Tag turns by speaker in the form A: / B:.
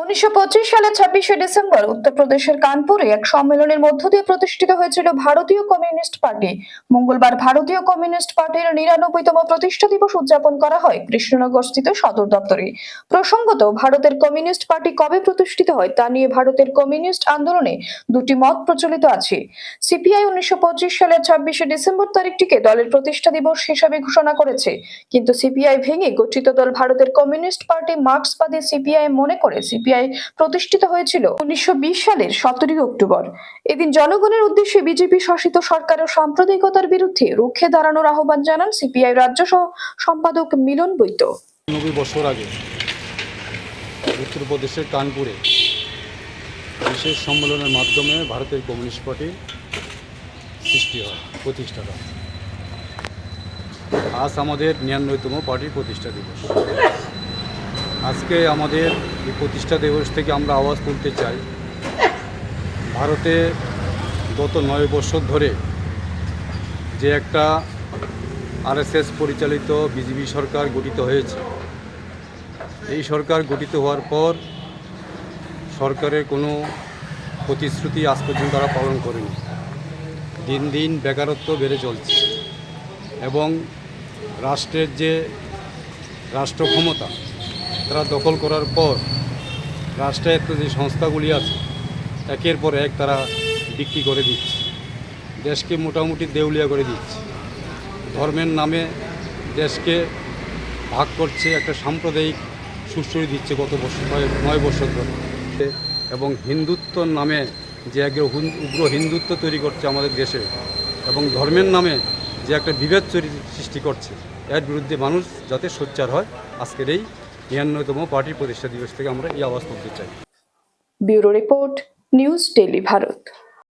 A: 1925 সালের 26শে ডিসেম্বর উত্তরপ্রদেশের কানপুরে এক সম্মেলনের মধ্য দিয়ে প্রতিষ্ঠিত হয়েছিল ভারতীয় কমিউনিস্ট পার্টি। মঙ্গলবার ভারতীয় কমিউনিস্ট পার্টির 99তম প্রতিষ্ঠা দিবস উদযাপন করা হয় কৃষ্ণনগরস্থিত সদর দপ্তরে। প্রসঙ্গত, ভারতের কমিউনিস্ট পার্টি কবে প্রতিষ্ঠিত হয় তা নিয়ে ভারতের কমিউনিস্ট আন্দোলনে দুটি মত প্রচলিত আছে। সিপিআই 1925 সালের 26শে ডিসেম্বর তারিখটিকে দলের প্রতিষ্ঠা দিবস হিসাবে ঘোষণা করেছে, কিন্তু সিপিআই ভেঙে গঠিত দল ভারতের কমিউনিস্ট পার্টি মার্ক্সবাদী সিপিআই মনে করে সিপিআই প্রতিষ্ঠিত হয়েছিল 1920 সালের 17 অক্টোবর। এদিন জনগণের উদ্দেশ্যে বিজেপি শাসিত সরকারের সাম্প্রদায়িকতার বিরুদ্ধে রুখে দাঁড়ানোর আহ্বান জানান সিপিআই রাজ্য সম্পাদক মিলন বৈদ্য।
B: 90 বছর আগে উত্তরপ্রদেশের কানপুরে বিশেষ সম্মেলনের মাধ্যমে ভারতের কমিউনিস্ট পার্টি সৃষ্টি হয়, প্রতিষ্ঠা হয়। আজ আমাদের 99তম পার্টির প্রতিষ্ঠা দিবস। আজকে আমাদের এই প্রতিষ্ঠা দিবস থেকে আমরা আওয়াজ তুলতে চাই, ভারতে গত 9 বছর ধরে যে একটা আরএসএস পরিচালিত বিজেপি সরকার গঠিত হয়েছে, এই সরকার গঠিত হওয়ার পর সরকারের কোনো প্রতিশ্রুতি আজ পর্যন্ত তারা পালন করেনি। দিন দিন বেকারত্ব বেড়ে চলছে এবং রাষ্ট্রের যে রাষ্ট্র ক্ষমতা তারা দখল করার পর রাষ্ট্রায়ত্ত যে সংস্থাগুলি আছে একের পর এক তারা বিক্রি করে দিচ্ছে, দেশকে মোটামুটি দেউলিয়া করে দিচ্ছে, ধর্মের নামে দেশকে ভাগ করছে, একটা সাম্প্রদায়িক সুশ্রী দিচ্ছে গত 9 বছর ধরে, এবং হিন্দুত্বর নামে যে এক উগ্র হিন্দুত্ব তৈরি করছে আমাদের দেশে এবং ধর্মের নামে যে একটা বিভেদ সৃষ্টি করছে, এর বিরুদ্ধে মানুষ যাতে সোচ্চার হয়, আজকের এই 99তম পার্টির প্রতিষ্ঠা দিবস থেকে আমরা এই আওয়াজ তুলতে চাই।
A: Bureau report, news daily Bharat.